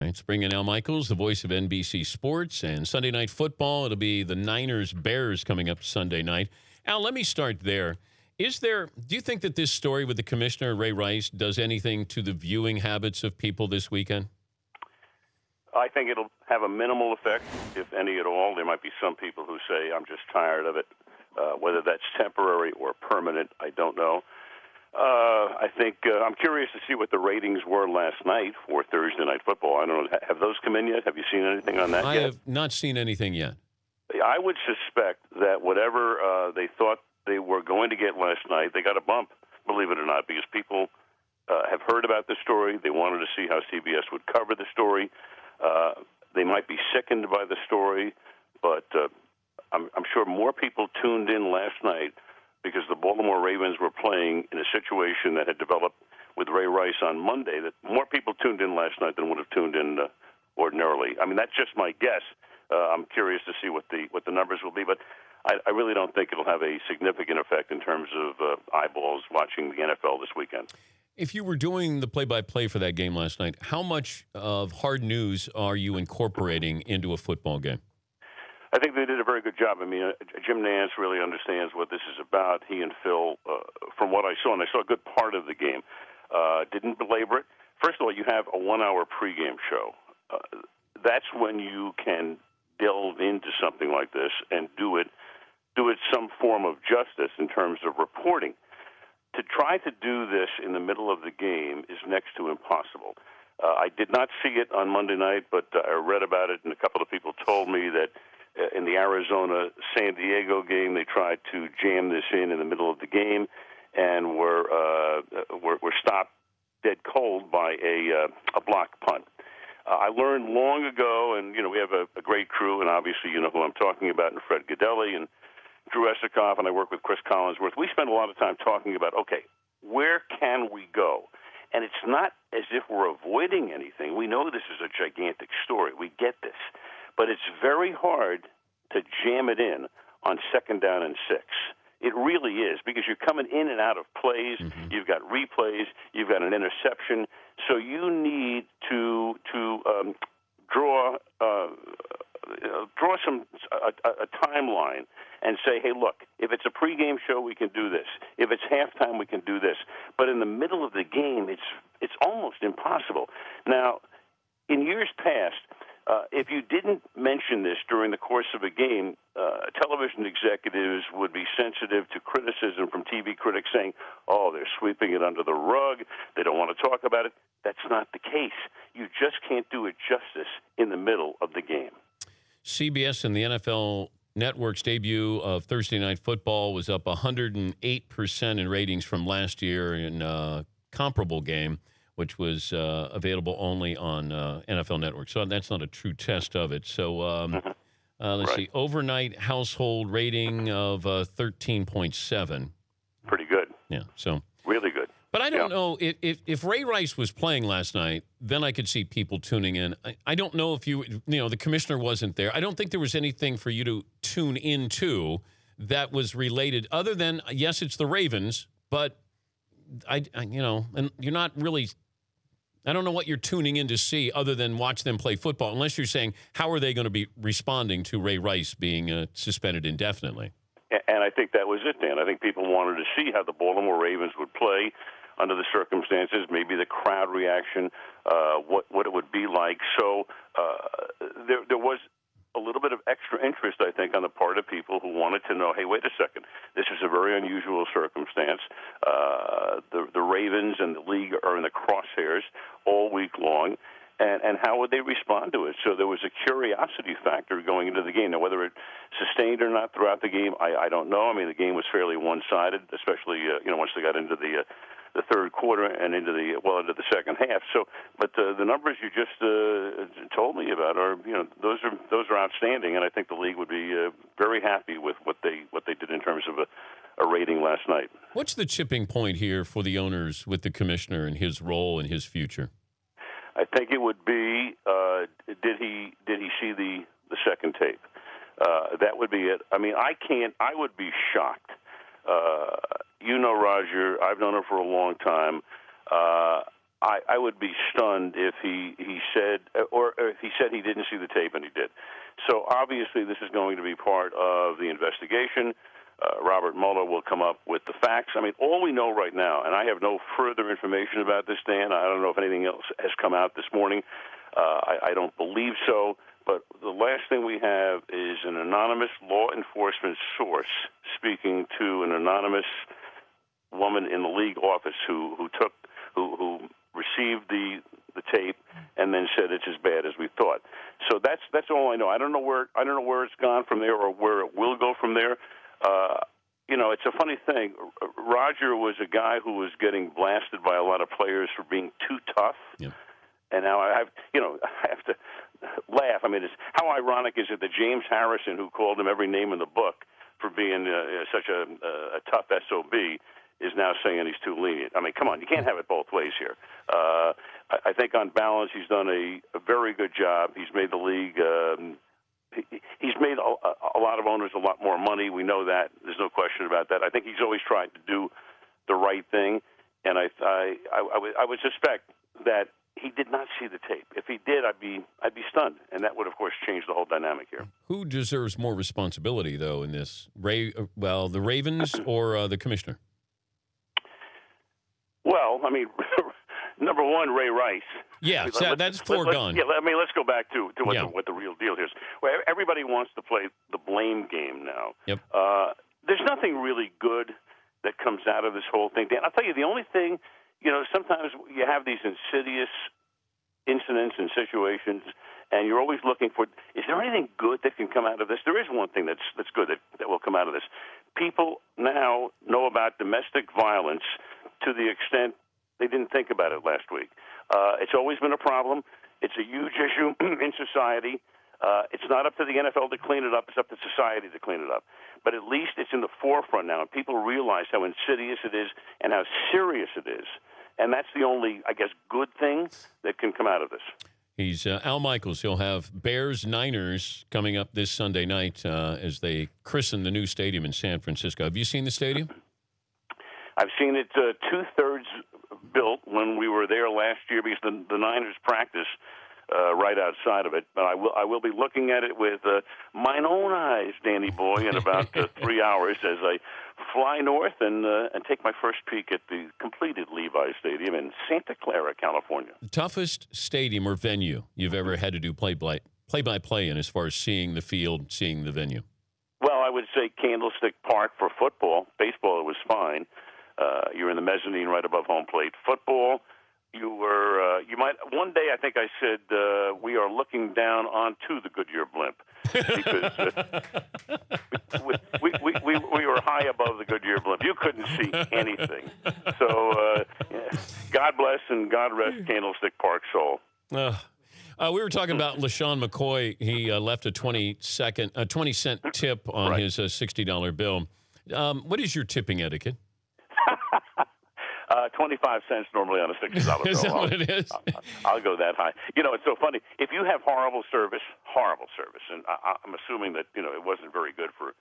Let's bring in Al Michaels, the voice of NBC Sports, and Sunday Night Football. It'll be the Niners-Bears coming up Sunday night. Al, let me start there. Do you think that this story with the commissioner, Ray Rice, does anything to the viewing habits of people this weekend? I think it'll have a minimal effect, if any at all. There might be some people who say, I'm just tired of it. Whether that's temporary or permanent, I don't know. I think I'm curious to see what the ratings were last night for Thursday Night Football. I don't know. Have those come in yet? Have you seen anything on that yet? I have not seen anything yet. I would suspect that whatever they thought they were going to get last night, they got a bump, believe it or not, because people have heard about the story. They wanted to see how CBS would cover the story. They might be sickened by the story, but I'm sure more people tuned in last night because the Baltimore Ravens were playing in a situation that had developed with Ray Rice on Monday, that more people tuned in last night than would have tuned in ordinarily. I mean, that's just my guess. I'm curious to see what the numbers will be, but I really don't think it'll have a significant effect in terms of eyeballs watching the NFL this weekend. If you were doing the play-by-play for that game last night, how much of hard news are you incorporating into a football game? I think they did a very good job. I mean, Jim Nantz really understands what this is about. He and Phil, from what I saw, and I saw a good part of the game, didn't belabor it. First of all, you have a 1-hour pregame show. That's when you can delve into something like this and do it some form of justice in terms of reporting. To try to do this in the middle of the game is next to impossible. I did not see it on Monday night, but I read about it, and a couple of people told me that in the Arizona-San Diego game, they tried to jam this in the middle of the game and were stopped dead cold by a block punt. I learned long ago, and we have a great crew, and obviously you know who I'm talking about, and Fred Godelli and Drew Esikoff, and I work with Chris Collinsworth. We spend a lot of time talking about, okay, where can we go? And it's not as if we're avoiding anything. We know this is a gigantic story. We get this. But it's very hard to jam it in on 2nd down and 6. It really is, because you're coming in and out of plays. Mm-hmm. You've got replays. You've got an interception. So you need to draw a timeline and say, hey, look, if it's a pregame show, we can do this. If it's halftime, we can do this. But in the middle of the game, it's almost impossible. Now, in years past, if you didn't mention this during the course of a game, television executives would be sensitive to criticism from TV critics saying, oh, they're sweeping it under the rug, they don't want to talk about it. That's not the case. You just can't do it justice in the middle of the game. CBS and the NFL Network's debut of Thursday Night Football was up 108% in ratings from last year in a comparable game, which was available only on NFL Network. So that's not a true test of it. So let's see. Overnight household rating of 13.7. Pretty good. Yeah, so. Really good. But I don't know, if Ray Rice was playing last night, then I could see people tuning in. I don't know if the commissioner wasn't there. I don't think there was anything for you to tune into that was related, other than, yes, it's the Ravens, but and you're not really, I don't know what you're tuning in to see other than watch them play football, unless you're saying, how are they going to be responding to Ray Rice being suspended indefinitely? And I think that was it, Dan. I think people wanted to see how the Baltimore Ravens would play under the circumstances, maybe the crowd reaction, what it would be like. So there was a little bit of extra interest, I think, on the part of people who wanted to know, hey, wait a second, this is a very unusual circumstance. The Ravens and the league are in the crosshairs all week long. And how would they respond to it? So there was a curiosity factor going into the game. Now, whether it sustained or not throughout the game, I don't know. I mean, the game was fairly one-sided, especially once they got into the third quarter and into the second half. So, but the numbers you just told me about are those are outstanding, and I think the league would be very happy with what they did in terms of a rating last night. What's the chipping point here for the owners with the commissioner and his role and his future? I think it would be, did he see the second tape? That would be it. I mean, I would be shocked. Roger, I've known her for a long time. I would be stunned if he said, or if he said he didn't see the tape and he did. So obviously this is going to be part of the investigation. Robert Mueller will come up with the facts. I mean, all we know right now, and I have no further information about this, Dan. I don't know if anything else has come out this morning. I don't believe so. But the last thing we have is an anonymous law enforcement source speaking to an anonymous woman in the league office who received the tape and then said it's as bad as we thought. So that's all I know. I don't know where it's gone from there or where it will go from there. It's a funny thing. Roger was a guy who was getting blasted by a lot of players for being too tough. Yep. And now I have to laugh. I mean, how ironic is it that James Harrison, who called him every name in the book for being such a tough SOB, is now saying he's too lenient. I mean, come on, you can't have it both ways here. I think on balance, he's done a very good job. He's made the league. He's made a lot of owners a lot more money. We know that. There's no question about that. I think he's always tried to do the right thing, and I would suspect that he did not see the tape. If he did, I'd be stunned, and that would, of course, change the whole dynamic here. Who deserves more responsibility, though, in this? The Ravens or the commissioner? Well, I mean, number one, Ray Rice. Yeah, that's foregone. Let's go back to what the real deal here is. Well, everybody wants to play the blame game now. Yep. There's nothing really good that comes out of this whole thing, Dan. I'll tell you, the only thing, sometimes you have these insidious incidents and situations, and you're always looking for, is there anything good that can come out of this? There is one thing that's good that will come out of this. People now know about domestic violence to the extent they didn't think about it last week. It's always been a problem. It's a huge issue in society. It's not up to the NFL to clean it up. It's up to society to clean it up. But at least it's in the forefront now, and people realize how insidious it is and how serious it is. And that's the only, I guess, good thing that can come out of this. He's Al Michaels. He'll have Bears-Niners coming up this Sunday night as they christen the new stadium in San Francisco. Have you seen the stadium? I've seen it two-thirds built when we were there last year because the Niners practice right outside of it. But I will be looking at it with mine own eyes, Danny Boy, in about 3 hours as I fly north and take my first peek at the completed Levi's Stadium in Santa Clara, California. The toughest stadium or venue you've ever had to do play-by-play in as far as seeing the field, seeing the venue? Well, I would say Candlestick Park for football. Baseball, it was fine. You're in the mezzanine right above home plate. Football, you might, one day I think I said, we are looking down onto the Goodyear blimp because we were high above the Goodyear blimp. You couldn't see anything. So God bless and God rest Candlestick Park soul. We were talking about LaShawn McCoy. He left a 20-cent tip on his $60 bill. What is your tipping etiquette? 25 cents normally on a $60 bill. Is that what it is? I'll go that high. It's so funny. If you have horrible service, and I'm assuming that it wasn't very good for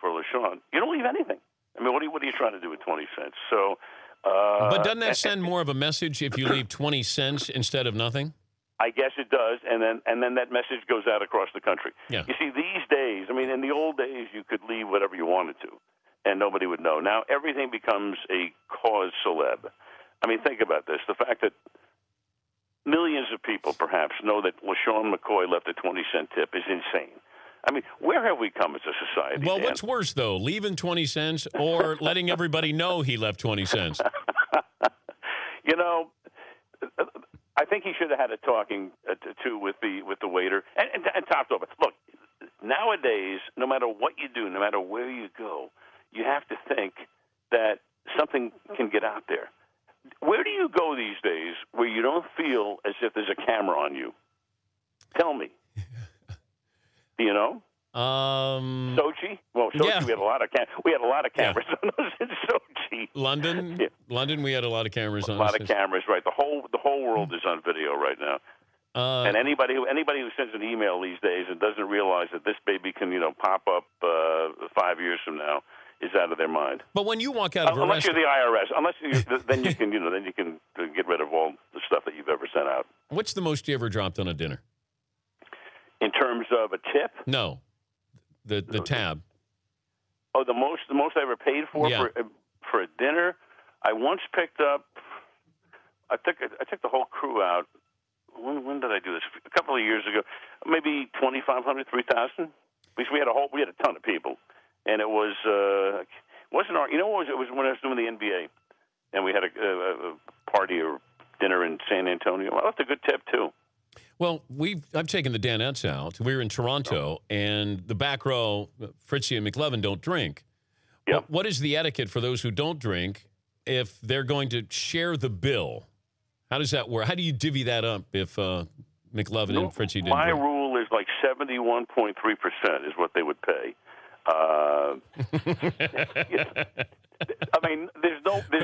LaShawn, you don't leave anything. I mean, what are you trying to do with 20 cents? So, but doesn't that send more of a message if you leave 20 cents instead of nothing? I guess it does, and then that message goes out across the country. Yeah. You see, these days, I mean, in the old days, you could leave whatever you wanted to, and nobody would know. Now everything becomes a cause celeb. I mean, think about this. The fact that millions of people perhaps know that LaShawn McCoy left a 20-cent tip is insane. I mean, where have we come as a society? Well, Dan? what's worse, though, leaving 20 cents or letting everybody know he left 20 cents? I think he should have had a talking to with the waiter and topped over. Look, nowadays, no matter what you do, no matter where you go, you have to think that something can get out there. Where do you go these days where you don't feel as if there's a camera on you? Tell me. Do you know? Sochi? Well, Sochi, yeah. We had a lot of cameras on us in Sochi. London? Yeah. London, we had a lot of cameras on us. A lot of cameras, right. The whole world is on video right now. And anybody who sends an email these days and doesn't realize that this baby can, pop up 5 years from now is out of their mind. But when you walk out of a unless restaurant, you're the IRS, then you can get rid of all the out. What's the most you ever dropped on a dinner? In terms of a tip? No, the tab. Oh, the most I ever paid for a dinner. I once picked up. I took the whole crew out. When did I do this? A couple of years ago, maybe 2,500, 3,000. Because we had a ton of people, and it was wasn't our. You know what it was when I was doing the NBA, and we had a party or dinner in San Antonio. Well, that's a good tip too. Well, I've taken the Danettes out. We were in Toronto, and the back row, Fritzy and McLovin don't drink. Yep. What is the etiquette for those who don't drink if they're going to share the bill? How does that work? How do you divvy that up if McLovin and Fritzy didn't My drink? rule is like 71.3% is what they would pay. I mean, there's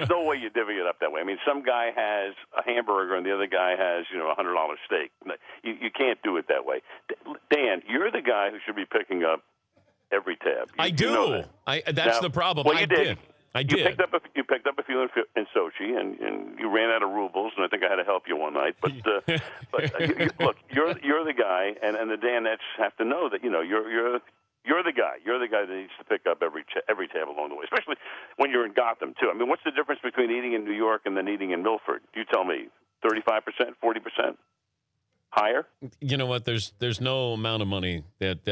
no way you divvy it up that way. I mean, some guy has a hamburger and the other guy has, a $100 steak. You can't do it that way. Dan, you're the guy who should be picking up every tab. I do. You know that. That's the problem. Well, I you did. I did. You picked up a few in Sochi, and you ran out of rubles, and I think I had to help you one night. But look, you're the guy, and the Danettes have to know that you're the guy. You're the guy that needs to pick up every tab along the way, especially when you're in Gotham too. I mean, what's the difference between eating in New York and then eating in Milford? You tell me, 35%, 40%, higher? You know what? There's no amount of money that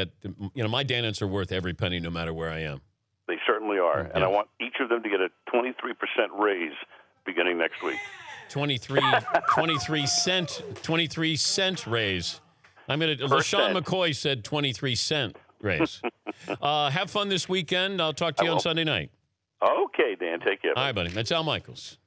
my Danettes are worth every penny, no matter where I am. They certainly are, and Yeah. I want each of them to get a 23% raise beginning next week. 23 cent raise. I'm going to. LaShawn McCoy said 23-cent raise. Have fun this weekend. I'll talk to you on Sunday night. Okay, Dan. Take care. All right, buddy. That's Al Michaels.